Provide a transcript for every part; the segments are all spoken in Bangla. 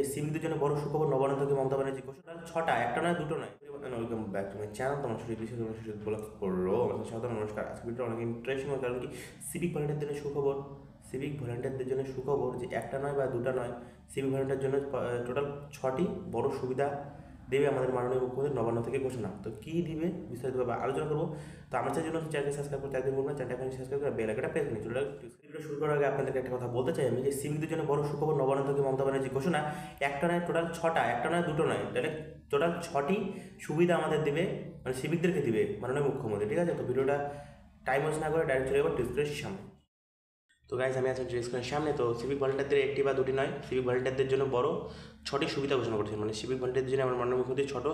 যে সিভিকদের জন্য বড় সুখবর, নবান্ন থেকে মমতা ব্যানার্জি ঘোষণা। 6টা, একটা নয়, দুটো নয়। Welcome back to my channel, তোমার সুযোগ ব্লগ করলো। আমাদের সাধারণ নমস্কার। আজকে ভিডিওটা অনেক ইন্টারেস্টিং, কারণ কি সিভিক ভলেন্টিয়ারদের জন্য সুখবর। সিভিক ভলেন্টিয়ারদের জন্য সুখবর যে একটা নয় বা দুটা নয়, সিভিক ভলেন্টিয়ার জন্য টোটাল 6টি বড় সুবিধা দেবে আমাদের মাননীয় মুখ্যমন্ত্রী নবান্ন থেকে ঘোষণা। তো কী দিবে বিস্তারিতভাবে আলোচনা করবো। তো আমার জন্য চ্যানেলকে সাবস্ক্রাইব করতে একদিন বলবেন, চ্যানেলটা এখন সাবস্ক্রাইব করে বেল আইকনটা প্রেস করে চলে ভিডিও শুরু করার আগে আপনাদেরকে একটা কথা বলতে চাই আমি, যে সিভিকদের জন্য বড় সুখবর, নবান্ন থেকে মমতা ব্যানার্জি ঘোষণা। একটা নয়, টোটাল 6টা, একটা নয় দুটো নয়, তাহলে টোটাল 6টি সুবিধা আমাদের দেবে, মানে সিভিকদেরকে দিবে মাননীয় মুখ্যমন্ত্রী। ঠিক আছে, তো ভিডিওটা টাইম ওয়েস্ট না করে ডাইরেক্ট চলে যাবো ডিসপ্লের সামনে। তো গাইজ, আমি আছি ডিসপ্লের সামনে। তো সিভিক ভলেন্টিয়ারদের একটি বা দুটি নয়, সিভিক ভলেন্টিয়ারদের জন্য বড় 6টি সুবিধা ঘোষণা করেছেন। মানে সিভিক ভলেন্টিয়ারদের জন্য আমার মাননীয় মুখ্যমন্ত্রী ছটা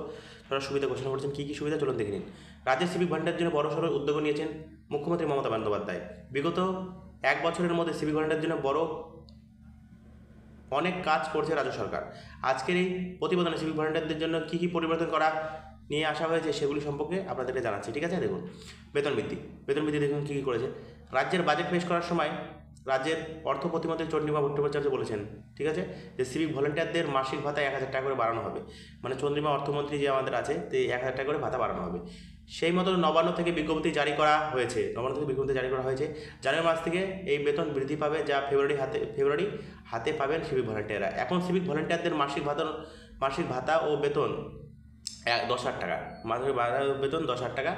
সুবিধা ঘোষণা করেছেন। কী কী সুবিধা চলুন দেখে নিন। রাজ্যের সিভিক ভলেন্টিয়ারদের জন্য বড় সড়ো উদ্যোগ নিয়েছেন মুখ্যমন্ত্রী মমতা বন্দ্যোপাধ্যায়। বিগত 1 বছরের মধ্যে সিভিক ভলেন্টিয়ারদের জন্য বড় অনেক কাজ করছে রাজ্য সরকার। আজকের এই প্রতিবেদনে সিভিক ভলেন্টিয়ারদের জন্য কী কী পরিবর্তন করা নিয়ে আসা হয়েছে সেগুলি সম্পর্কে আপনাদেরকে জানাচ্ছি। ঠিক আছে, দেখুন। বেতন বৃদ্ধি দেখুন কী কী করেছে। রাজ্যের বাজেট পেশ করার সময় রাজ্যের অর্থ প্রতিমন্ত্রী চন্দ্রিমা ভট্টাচার্য বলেছেন, ঠিক আছে, যে সিভিক ভলেন্টিয়ারদের মাসিক ভাতা 1000 টাকা করে বাড়ানো হবে। মানে চন্দ্রিমা অর্থমন্ত্রী যে আমাদের আছে, তো 1000 টাকা করে ভাতা বাড়ানো হবে। সেই মতো নবান্ন থেকে বিজ্ঞপ্তি জারি করা হয়েছে। জানুয়ারি মাস থেকে এই বেতন বৃদ্ধি পাবে, যা ফেব্রুয়ারি হাতে পাবেন সিভিক ভলেন্টিয়াররা। এখন সিভিক ভলেন্টিয়ারদের মাসিক ভাতা ও বেতন 10,000 টাকা, মাসিক ভাতা ও বেতন 10,000 টাকা।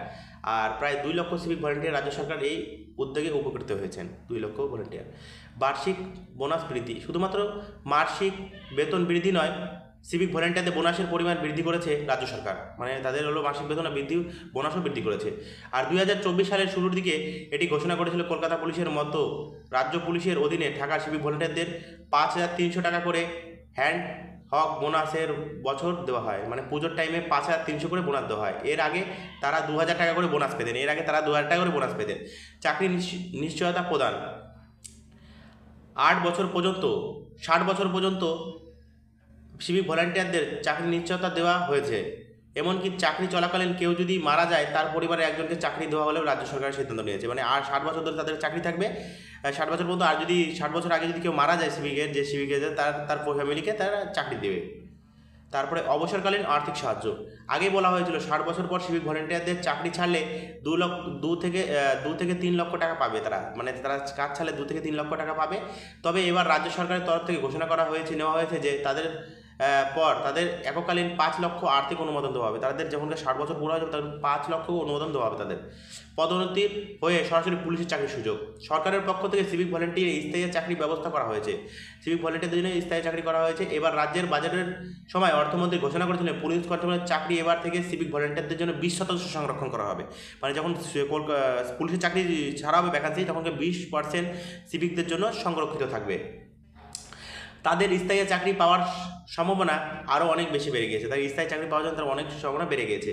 আর প্রায় 2 লক্ষ সিভিক ভলেন্টিয়ার রাজ্য সরকার এই উদ্যোগে উপকৃত হয়েছেন। 2 লক্ষ ভলেন্টিয়ার। বার্ষিক বোনাস বৃদ্ধি, শুধুমাত্র মাসিক বেতন বৃদ্ধি নয়, সিভিক ভলেন্টিয়ারদের বোনাসের পরিমাণ বৃদ্ধি করেছে রাজ্য সরকার। মানে তাদের হলো মাসিক বেতন বোনাসও বৃদ্ধি করেছে। আর 2024 সালের শুরুর দিকে এটি ঘোষণা করেছিল কলকাতা পুলিশের মতো রাজ্য পুলিশের অধীনে থাকা সিভিক ভলেন্টিয়ারদের 5,300 টাকা করে হ্যান্ড হক বোনাসের বছর দেওয়া হয়। মানে পুজোর টাইমে 5,300 করে বোনাস দেওয়া হয়। এর আগে তারা 2,000 টাকা করে বোনাস পেতেন। চাকরি নিশ্চয়তা প্রদান, 8 বছর পর্যন্ত 60 বছর পর্যন্ত সিভিক ভলেন্টিয়ারদের চাকরি নিশ্চয়তা দেওয়া হয়েছে। এমনকি চাকরি চলাকালীন কেউ যদি মারা যায়, তার পরিবারে একজনকে চাকরি দেওয়া হলেও রাজ্য সরকারের সিদ্ধান্ত নিয়েছে। মানে আর 60 বছর ধরে তাদের চাকরি থাকবে, 60 বছর পর্যন্ত। আর যদি 60 বছর আগে যদি কেউ মারা যায় সিভিকের তার ফ্যামিলিকে তারা চাকরি দেবে। তারপরে অবসরকালীন আর্থিক সাহায্য। আগে বলা হয়েছিল 60 বছর পর সিভিক ভলেন্টিয়ারদের চাকরি ছাড়লে 2 থেকে 3 লক্ষ টাকা পাবে তারা। মানে তারা কাজ ছাড়লে 2 থেকে 3 লক্ষ টাকা পাবে। তবে এবার রাজ্য সরকারের তরফ থেকে ঘোষণা নেওয়া হয়েছে যে তাদের এককালীন 5 লক্ষ আর্থিক অনুমোদন দেওয়া হবে। তাদের যখন 60 বছর পুরো হয়ে যাবে, তখন 5 লক্ষ অনুমোদন দেওয়া হবে তাদের। পদোন্নতির হয়ে সরাসরি পুলিশের চাকরির সুযোগ। সরকারের পক্ষ থেকে সিভিক ভলেন্টিয়ার স্থায়ী চাকরির ব্যবস্থা করা হয়েছে। স্থায়ী চাকরি করা হয়েছে। এবার রাজ্যের বাজেটের সময় অর্থমন্ত্রী ঘোষণা করেছিলেন পুলিশ কনস্টেবলের চাকরি এবার থেকে সিভিক ভলেন্টিয়ারদের জন্য 20% সংরক্ষণ করা হবে। মানে যখন পুলিশের চাকরি ছাড়া হবে ভ্যাকান্সি, তখন 20% সিভিকদের জন্য সংরক্ষিত থাকবে। তাদের স্থায়ী চাকরি পাওয়ার সম্ভাবনা আরও অনেক বেশি বেড়ে গিয়েছে। তাই স্থায়ী চাকরি পাওয়ার জন্য তার অনেক সম্ভাবনা বেড়ে গিয়েছে।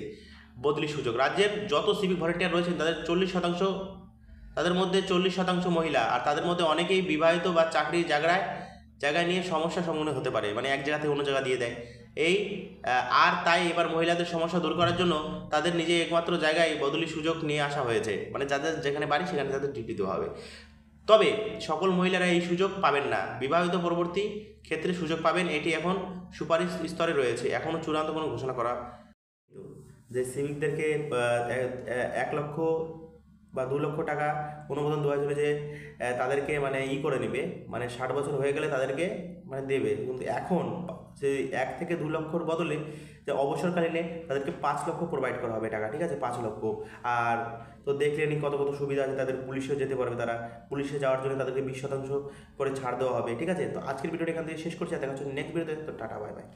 বদলি সুযোগ। রাজ্যের যত সিভিক ভলেন্টিয়ার রয়েছেন তাদের মধ্যে 40% মহিলা। আর তাদের মধ্যে অনেকেই বিবাহিত বা চাকরির জায়গায় নিয়ে সমস্যার সম্মুখীন হতে পারে। মানে এক জায়গা থেকে অন্য জায়গা দিয়ে দেয় তাই এবার মহিলাদের সমস্যা দূর করার জন্য তাদের নিজের একমাত্র জায়গায় বদলি সুযোগ নিয়ে আসা হয়েছে। মানে যাদের যেখানে বাড়ি সেখানে তাদের ডিউটি দেওয়া হবে। তবে সকল মহিলারা এই সুযোগ পাবেন না। বিবাহিত পরবর্তী ক্ষেত্রে সুযোগ পাবেন। এটি এখন সুপারিশ স্তরে রয়েছে, এখনও চূড়ান্ত কোনো ঘোষণা করা। যে সিভিকদেরকে 1 লক্ষ বা 2 লক্ষ টাকা অনুমোদন দেওয়া হয়েছিল, যে তাদেরকে মানে করে নেবে, মানে 60 বছর হয়ে গেলে তাদেরকে মানে দেবে। কিন্তু এখন সেই 1 থেকে 2 লক্ষর বদলে যে অবসরকালীনে তাদেরকে 5 লক্ষ প্রোভাইড করা হবে টাকা। ঠিক আছে, 5 লক্ষ। আর তো দেখলেনি কত সুবিধা আছে তাদের। পুলিশেও যেতে পারবে তারা। পুলিশে যাওয়ার জন্য তাদেরকে 20% করে ছাড় দেওয়া হবে। ঠিক আছে, তো আজকের ভিডিওটা এখান থেকে শেষ করছি। দেখা হচ্ছে নেক্সট ভিডিওতে। তো টাটা, বাই বাই।